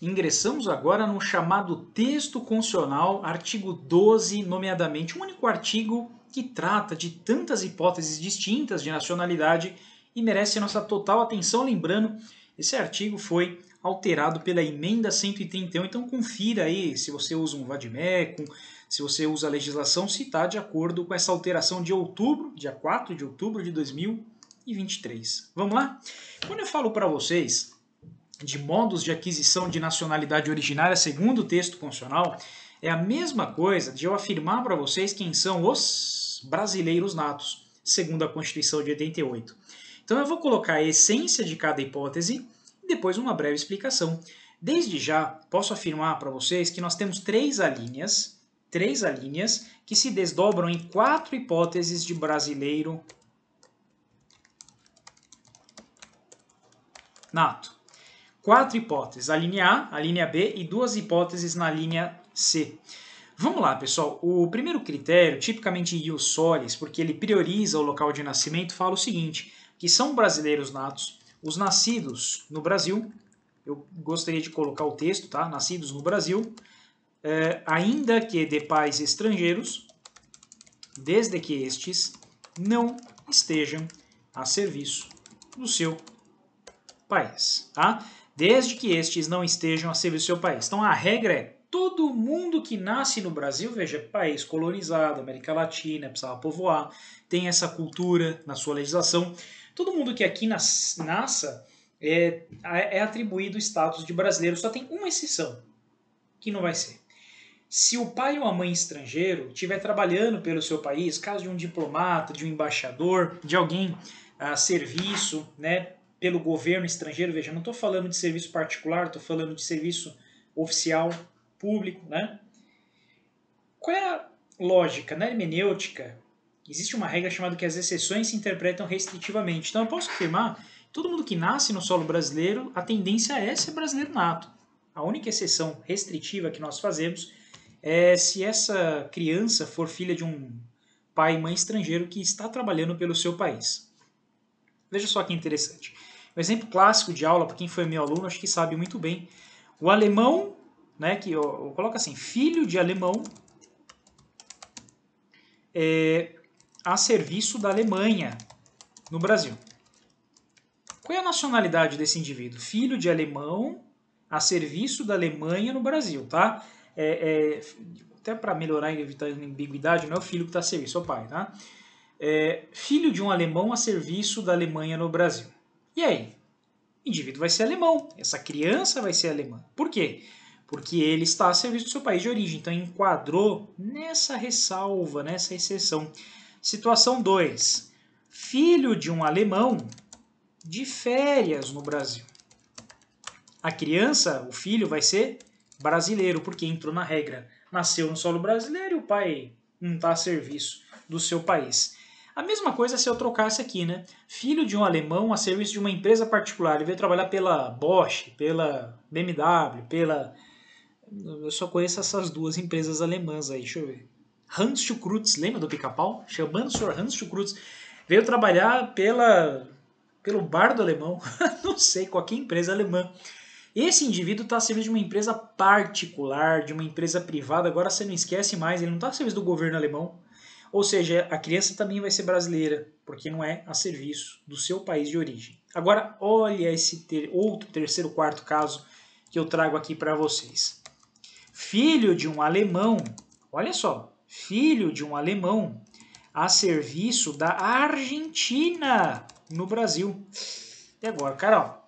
Ingressamos agora no chamado texto constitucional, artigo 12, nomeadamente, um único artigo que trata de tantas hipóteses distintas de nacionalidade e merece nossa total atenção. Lembrando, esse artigo foi alterado pela emenda 131, então confira aí se você usa um vade-mecum, se você usa a legislação, se está de acordo com essa alteração de outubro, dia 4 de outubro de 2023. Vamos lá? Quando eu falo para vocês de modos de aquisição de nacionalidade originária segundo o texto constitucional, é a mesma coisa de eu afirmar para vocês quem são os brasileiros natos, segundo a Constituição de 88. Então eu vou colocar a essência de cada hipótese e depois uma breve explicação. Desde já, posso afirmar para vocês que nós temos três alíneas que se desdobram em 4 hipóteses de brasileiro nato. 4 hipóteses, a linha A, a linha B e 2 hipóteses na linha C. Vamos lá, pessoal. O primeiro critério, tipicamente ius solis, porque ele prioriza o local de nascimento, fala o seguinte, que são brasileiros natos, os nascidos no Brasil, eu gostaria de colocar o texto, tá? Nascidos no Brasil, ainda que de pais estrangeiros, desde que estes não estejam a serviço do seu país, tá? Desde que estes não estejam a serviço do seu país. Então a regra é, todo mundo que nasce no Brasil, veja, país colonizado, América Latina, precisava povoar, tem essa cultura na sua legislação, todo mundo que aqui nasça é atribuído o status de brasileiro, só tem uma exceção, que não vai ser. Se o pai ou a mãe estrangeiro estiver trabalhando pelo seu país, caso de um diplomata, de um embaixador, de alguém a serviço, né, pelo governo estrangeiro, veja, não estou falando de serviço particular, estou falando de serviço oficial, público, né? Qual é a lógica? Na hermenêutica, existe uma regra chamada que as exceções se interpretam restritivamente. Então eu posso afirmar, todo mundo que nasce no solo brasileiro, a tendência é ser brasileiro nato. A única exceção restritiva que nós fazemos é se essa criança for filha de um pai e mãe estrangeiro que está trabalhando pelo seu país. Veja só que interessante. Um exemplo clássico de aula, para quem foi meu aluno, acho que sabe muito bem. O alemão, né, que eu coloco assim, filho de alemão a serviço da Alemanha no Brasil. Qual é a nacionalidade desse indivíduo? Filho de alemão a serviço da Alemanha no Brasil, tá? Até para melhorar e evitar ambiguidade, não é o filho que está a serviço, é o pai, tá? Filho de um alemão a serviço da Alemanha no Brasil. E aí? O indivíduo vai ser alemão, essa criança vai ser alemã. Por quê? Porque ele está a serviço do seu país de origem, então enquadrou nessa ressalva, nessa exceção. Situação 2. Filho de um alemão de férias no Brasil. A criança, o filho, vai ser brasileiro, porque entrou na regra. Nasceu no solo brasileiro e o pai não está a serviço do seu país. A mesma coisa se eu trocasse aqui, né? Filho de um alemão a serviço de uma empresa particular. Ele veio trabalhar pela Bosch, pela BMW, pela... Eu só conheço essas 2 empresas alemãs aí, deixa eu ver. Hans Schukrutz, lembra do Pica-Pau? Chamando o senhor Hans Schukrutz. Veio trabalhar pelo bar do alemão. Não sei, qualquer empresa alemã. Esse indivíduo está a serviço de uma empresa particular, de uma empresa privada. Agora você não esquece mais, ele não está a serviço do governo alemão. Ou seja, a criança também vai ser brasileira, porque não é a serviço do seu país de origem. Agora, olha esse outro, terceiro, quarto caso que eu trago aqui para vocês. Filho de um alemão, olha só, filho de um alemão a serviço da Argentina no Brasil. E agora, cara, ó,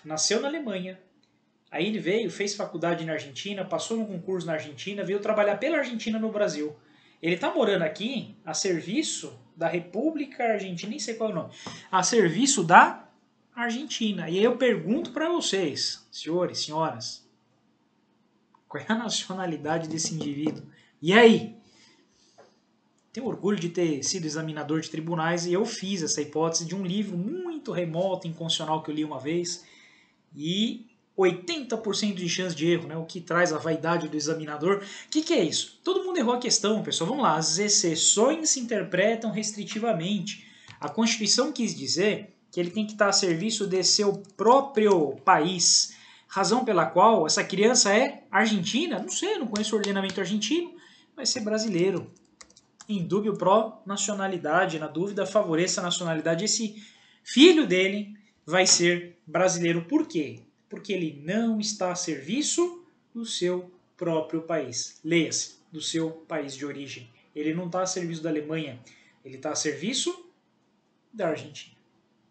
nasceu na Alemanha, aí ele veio, fez faculdade na Argentina, passou num concurso na Argentina, veio trabalhar pela Argentina no Brasil. Ele está morando aqui a serviço da República Argentina, nem sei qual é o nome, a serviço da Argentina. E aí eu pergunto para vocês, senhores, senhoras, qual é a nacionalidade desse indivíduo? E aí? Tenho orgulho de ter sido examinador de tribunais e eu fiz essa hipótese de um livro muito remoto, inconstitucional que eu li uma vez e 80% de chance de erro, né? O que traz a vaidade do examinador. O que é isso? Todo mundo errou a questão, pessoal. Vamos lá. As exceções se interpretam restritivamente. A Constituição quis dizer que ele tem que estar a serviço de seu próprio país. razão pela qual essa criança é argentina? Não sei, não conheço o ordenamento argentino, vai ser brasileiro. Em dúvida pro nacionalidade, na dúvida favoreça a nacionalidade, esse filho dele vai ser brasileiro. Por quê? Porque ele não está a serviço do seu próprio país. Leia-se, do seu país de origem. Ele não está a serviço da Alemanha, ele está a serviço da Argentina.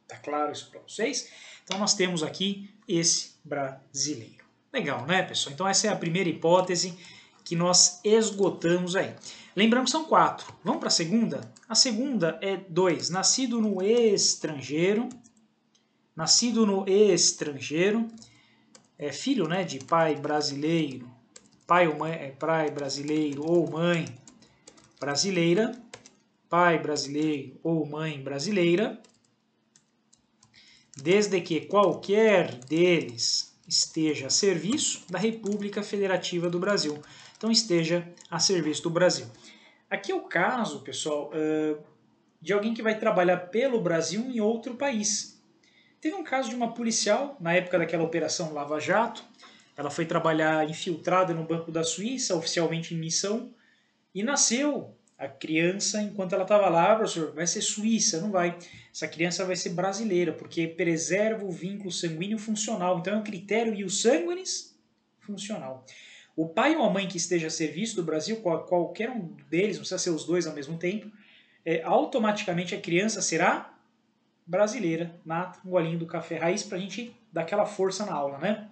Tá claro isso para vocês? Então nós temos aqui esse brasileiro. Legal, né, pessoal? Então essa é a primeira hipótese que nós esgotamos aí. Lembrando que são 4. Vamos para a segunda? A segunda é 2. Nascido no estrangeiro. Nascido no estrangeiro. É filho, né, de pai brasileiro. Pai ou mãe, pai brasileiro ou mãe brasileira. Pai brasileiro ou mãe brasileira. Desde que qualquer deles esteja a serviço da República Federativa do Brasil. Então esteja a serviço do Brasil. Aqui é o caso, pessoal, de alguém que vai trabalhar pelo Brasil em outro país. Teve um caso de uma policial, na época daquela Operação Lava Jato, ela foi trabalhar infiltrada no Banco da Suíça, oficialmente em missão, e nasceu a criança, enquanto ela estava lá, professor, vai ser suíça, não vai. Essa criança vai ser brasileira, porque preserva o vínculo sanguíneo funcional. Então é um critério ius sanguinis funcional. O pai ou a mãe que esteja a serviço do Brasil, qualquer um deles, não precisa ser os dois ao mesmo tempo, automaticamente a criança será brasileira, nata, um golinho do café raiz, para a gente dar aquela força na aula, né?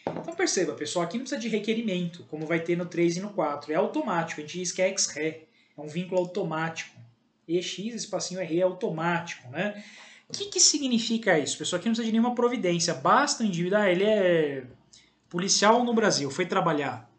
Então perceba, pessoal, aqui não precisa de requerimento, como vai ter no 3 e no 4. É automático, a gente diz que é ex-ré, é um vínculo automático. EX, espacinho RE é automático, né? O que significa isso, pessoal? Aqui não precisa de nenhuma providência, basta o indivíduo, ele é policial no Brasil, foi trabalhar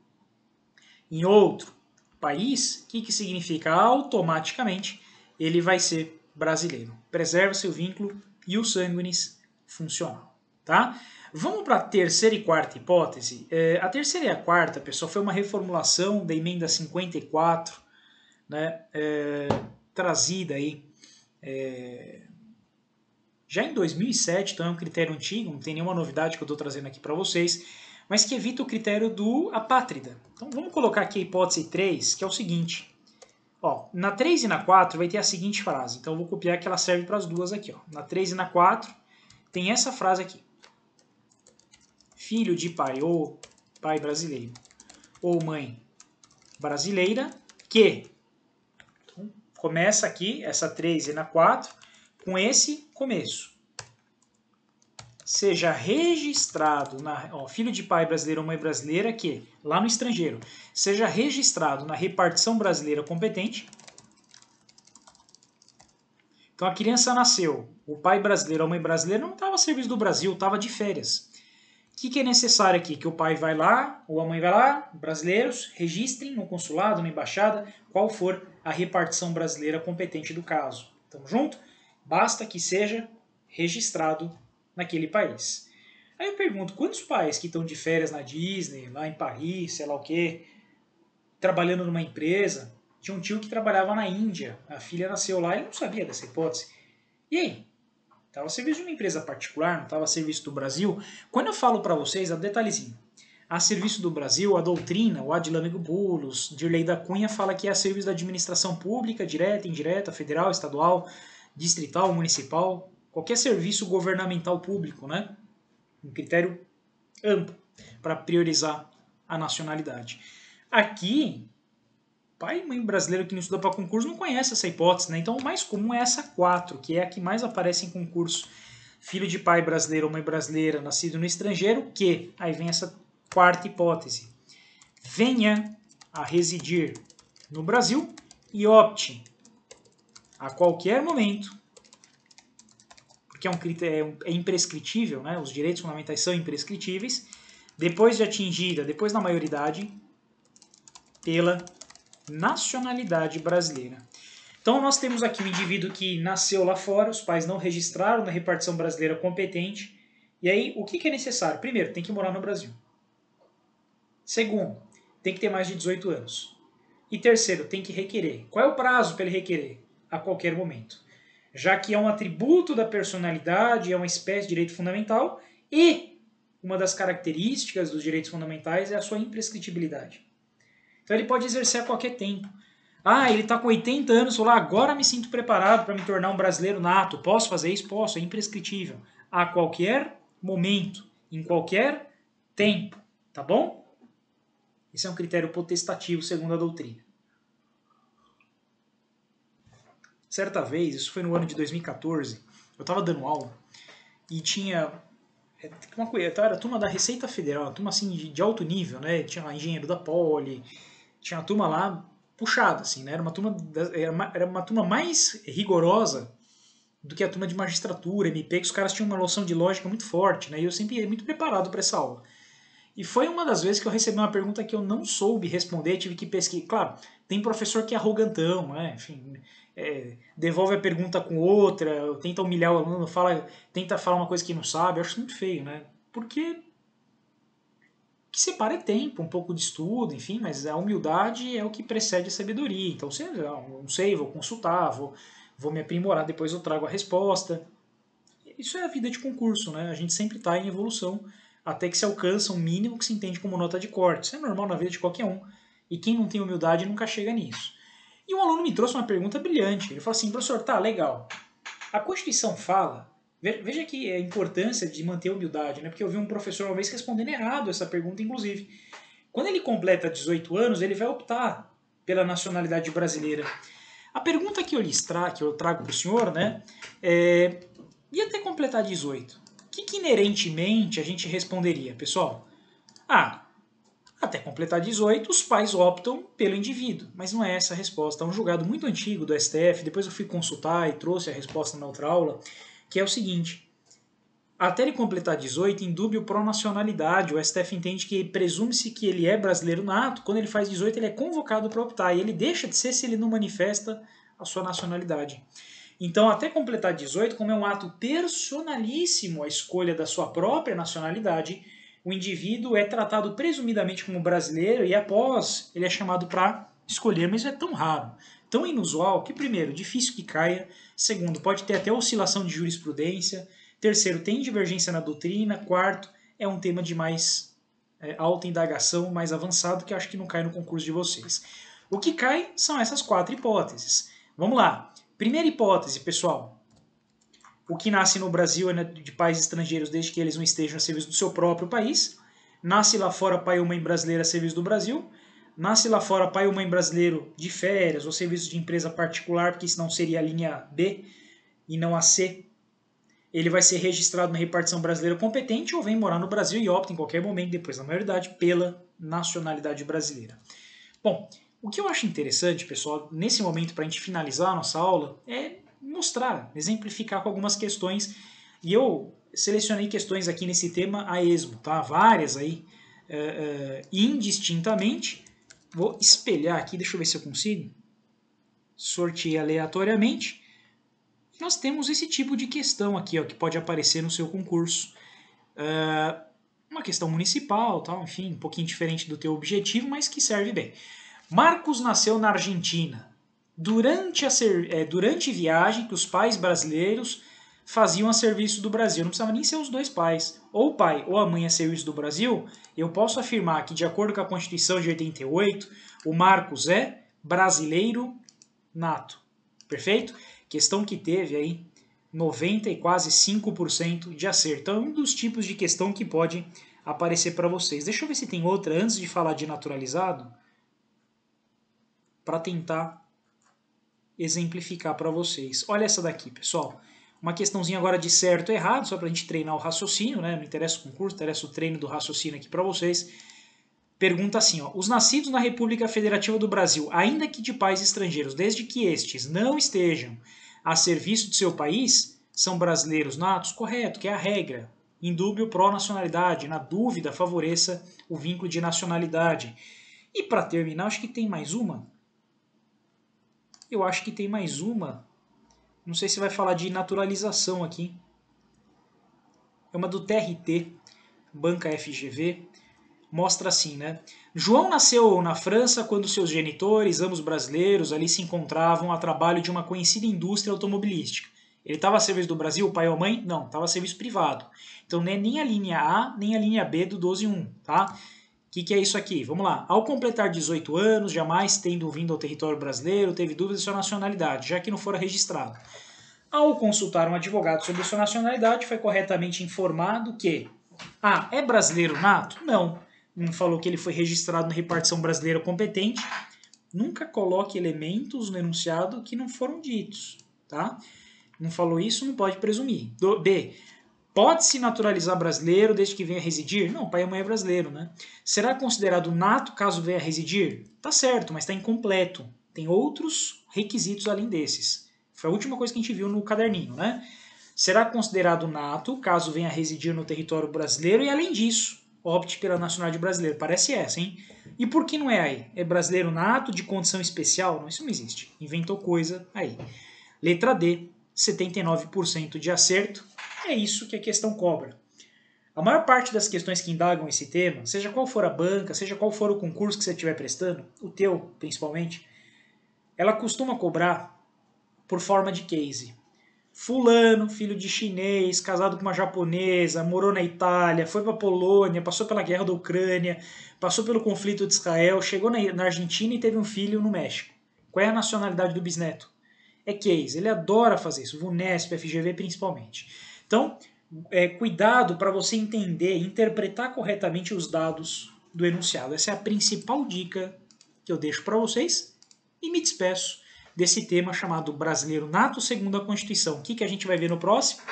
em outro país, o que significa? Automaticamente ele vai ser brasileiro. Preserva seu vínculo ius sanguinis funcional, tá? Vamos para a terceira e quarta hipótese. A terceira e a quarta, pessoal, foi uma reformulação da emenda 54, né, trazida aí já em 2007, então é um critério antigo, não tem nenhuma novidade que eu estou trazendo aqui para vocês, mas que evita o critério do apátrida. Então vamos colocar aqui a hipótese 3, que é o seguinte. Ó, na 3 e na 4 vai ter a seguinte frase, então eu vou copiar que ela serve para as duas aqui. Ó. Na 3 e na 4 tem essa frase aqui. Filho de pai ou pai brasileiro ou mãe brasileira que... Então, começa aqui, essa 3 e na 4, com esse começo. Seja registrado, filho de pai brasileiro ou mãe brasileira que, lá no estrangeiro, seja registrado na repartição brasileira competente. Então a criança nasceu, o pai brasileiro ou a mãe brasileira não estava a serviço do Brasil, estava de férias. O que é necessário aqui? Que o pai vai lá, ou a mãe vai lá, brasileiros, registrem no consulado, na embaixada, qual for a repartição brasileira competente do caso. Tamo junto? Basta que seja registrado naquele país. Aí eu pergunto, quantos pais que estão de férias na Disney, lá em Paris, sei lá o quê, trabalhando numa empresa, tinha um tio que trabalhava na Índia, a filha nasceu lá, ele não sabia dessa hipótese. E aí? Estava a serviço de uma empresa particular, não estava a serviço do Brasil. Quando eu falo para vocês, a detalhezinho, a serviço do Brasil, a doutrina, o Adilâmigo Bulos, Dirley da Cunha fala que é a serviço da administração pública, direta, indireta, federal, estadual, distrital, municipal, qualquer serviço governamental público, né? Um critério amplo para priorizar a nacionalidade. Aqui, pai e mãe brasileiro que não estuda para concurso não conhece essa hipótese, né? Então o mais comum é essa 4, que é a que mais aparece em concurso. Filho de pai brasileiro ou mãe brasileira nascido no estrangeiro, que, aí vem essa quarta hipótese, venha a residir no Brasil e opte a qualquer momento, porque é um critério, é imprescritível, né? Os direitos fundamentais são imprescritíveis, depois de atingida, depois da maioridade, pela nacionalidade brasileira. Então nós temos aqui um indivíduo que nasceu lá fora, os pais não registraram na repartição brasileira competente, e aí o que é necessário? Primeiro, tem que morar no Brasil. Segundo, tem que ter mais de 18 anos. E terceiro, tem que requerer. Qual é o prazo para ele requerer? A qualquer momento. já que é um atributo da personalidade, é uma espécie de direito fundamental, e uma das características dos direitos fundamentais é a sua imprescritibilidade. Então ele pode exercer a qualquer tempo. Ah, ele está com 80 anos, falou, agora me sinto preparado para me tornar um brasileiro nato. Posso fazer isso? Posso, é imprescritível. A qualquer momento, em qualquer tempo, tá bom? Esse é um critério potestativo segundo a doutrina. Certa vez, isso foi no ano de 2014, eu estava dando aula e tinha era a turma da Receita Federal, uma turma assim de alto nível, né? Tinha lá engenheiro da Poli, tinha uma turma lá puxada, assim, né? Era uma turma mais rigorosa do que a turma de magistratura, MP, que os caras tinham uma noção de lógica muito forte, né? E eu sempre ia muito preparado para essa aula. E foi uma das vezes que eu recebi uma pergunta que eu não soube responder, tive que pesquisar. Claro, tem professor que é arrogantão, né? Enfim, devolve a pergunta com outra, tenta humilhar o aluno, tenta falar uma coisa que não sabe. Eu acho muito feio, né? Porque o que separa é tempo, um pouco de estudo, enfim, mas a humildade é o que precede a sabedoria. Então, se eu não sei, vou consultar, vou me aprimorar, depois eu trago a resposta. Isso é a vida de concurso, né? A gente sempre está em evolução até que se alcança um mínimo que se entende como nota de corte. Isso é normal na vida de qualquer um. E quem não tem humildade nunca chega nisso. E um aluno me trouxe uma pergunta brilhante. Ele falou assim, professor, tá, legal. A Constituição fala... Veja que a importância de manter a humildade, né? Porque eu vi um professor uma vez respondendo errado essa pergunta, inclusive. Quando ele completa 18 anos, ele vai optar pela nacionalidade brasileira. A pergunta que eu trago para o senhor, né, e até completar 18? O que inerentemente a gente responderia, pessoal? Até completar 18, os pais optam pelo indivíduo. Mas não é essa a resposta. Há um julgado muito antigo do STF, depois eu fui consultar e trouxe a resposta na outra aula, que é o seguinte: até ele completar 18, indúbio pro nacionalidade. O STF entende que presume-se que ele é brasileiro nato. Quando ele faz 18, ele é convocado para optar. E ele deixa de ser se ele não manifesta a sua nacionalidade. Então, até completar 18, como é um ato personalíssimo a escolha da sua própria nacionalidade, o indivíduo é tratado presumidamente como brasileiro e após ele é chamado para escolher, mas isso é tão raro, tão inusual que, primeiro, difícil que caia, segundo, pode ter até oscilação de jurisprudência, terceiro, tem divergência na doutrina, quarto, é um tema de mais alta indagação, mais avançado, que eu acho que não cai no concurso de vocês. O que cai são essas 4 hipóteses. Vamos lá. Primeira hipótese, pessoal. O que nasce no Brasil é de pais estrangeiros desde que eles não estejam a serviço do seu próprio país. Nasce lá fora pai ou mãe brasileira a serviço do Brasil. Nasce lá fora pai ou mãe brasileiro de férias ou serviço de empresa particular, porque senão seria a linha B e não a C. Ele vai ser registrado na repartição brasileira competente ou vem morar no Brasil e opta em qualquer momento, depois da maioridade, pela nacionalidade brasileira. Bom, o que eu acho interessante, pessoal, nesse momento para a gente finalizar a nossa aula, é mostrar, exemplificar com algumas questões. E eu selecionei questões aqui nesse tema a esmo, tá? Várias aí, indistintamente. Vou espelhar aqui, deixa eu ver se eu consigo. Sortear aleatoriamente. E nós temos esse tipo de questão aqui, ó, que pode aparecer no seu concurso. Uma questão municipal, tal, enfim, um pouquinho diferente do teu objetivo, mas que serve bem. Marcos nasceu na Argentina. Durante viagem que os pais brasileiros faziam a serviço do Brasil. Não precisava nem ser os dois pais. Ou o pai ou a mãe a serviço do Brasil. Eu posso afirmar que, de acordo com a Constituição de 88, o Marcos é brasileiro nato. Perfeito? Questão que teve aí 90 e quase 5% de acerto. Então é um dos tipos de questão que pode aparecer para vocês. Deixa eu ver se tem outra antes de falar de naturalizado, para tentar exemplificar para vocês. Olha essa daqui, pessoal. Uma questãozinha agora de certo e errado, só para a gente treinar o raciocínio, né? Não interessa o concurso, interessa o treino do raciocínio aqui para vocês. Pergunta assim, ó: os nascidos na República Federativa do Brasil, ainda que de pais estrangeiros, desde que estes não estejam a serviço de seu país, são brasileiros natos? Correto, que é a regra. Indúbio pró nacionalidade, na dúvida favoreça o vínculo de nacionalidade. E para terminar, acho que tem mais uma. Eu acho que tem mais uma. Não sei se vai falar de naturalização aqui. É uma do TRT, Banca FGV. Mostra assim, né? João nasceu na França quando seus genitores, ambos brasileiros, ali se encontravam a trabalho de uma conhecida indústria automobilística. Ele estava a serviço do Brasil, o pai ou a mãe? Não, estava a serviço privado. Então não é nem a linha A, nem a linha B do 12.1, tá? O que é isso aqui? Vamos lá. Ao completar 18 anos, jamais tendo vindo ao território brasileiro, teve dúvida de sua nacionalidade, já que não fora registrado. Ao consultar um advogado sobre sua nacionalidade, foi corretamente informado que é brasileiro nato? Não. Não falou que ele foi registrado na repartição brasileira competente. Nunca coloque elementos no enunciado que não foram ditos, tá? Não falou isso, não pode presumir. B. Pode-se naturalizar brasileiro desde que venha residir? Não, pai e mãe é brasileiro, né? Será considerado nato caso venha residir? Tá certo, mas está incompleto. Tem outros requisitos além desses. Foi a última coisa que a gente viu no caderninho, né? Será considerado nato caso venha residir no território brasileiro e, além disso, opte pela nacionalidade brasileira. Parece essa, hein? E por que não é aí? É brasileiro nato de condição especial? Não, isso não existe. Inventou coisa aí. Letra D, 79% de acerto. É isso que a questão cobra. A maior parte das questões que indagam esse tema, seja qual for a banca, seja qual for o concurso que você estiver prestando, o teu principalmente, ela costuma cobrar por forma de case. Fulano, filho de chinês, casado com uma japonesa, morou na Itália, foi para a Polônia, passou pela guerra da Ucrânia, passou pelo conflito de Israel, chegou na Argentina e teve um filho no México. Qual é a nacionalidade do bisneto? É case. Ele adora fazer isso, VUNESP, FGV principalmente. Então, cuidado para você entender e interpretar corretamente os dados do enunciado. Essa é a principal dica que eu deixo para vocês e me despeço desse tema chamado Brasileiro Nato segundo a Constituição. O que a gente vai ver no próximo?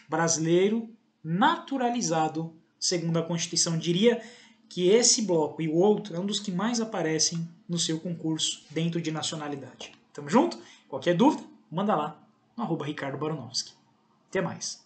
Brasileiro naturalizado segundo a Constituição. Diria que esse bloco e o outro é um dos que mais aparecem no seu concurso dentro de nacionalidade. Tamo junto? Qualquer dúvida, manda lá no @RicardoBaronowski. Até mais.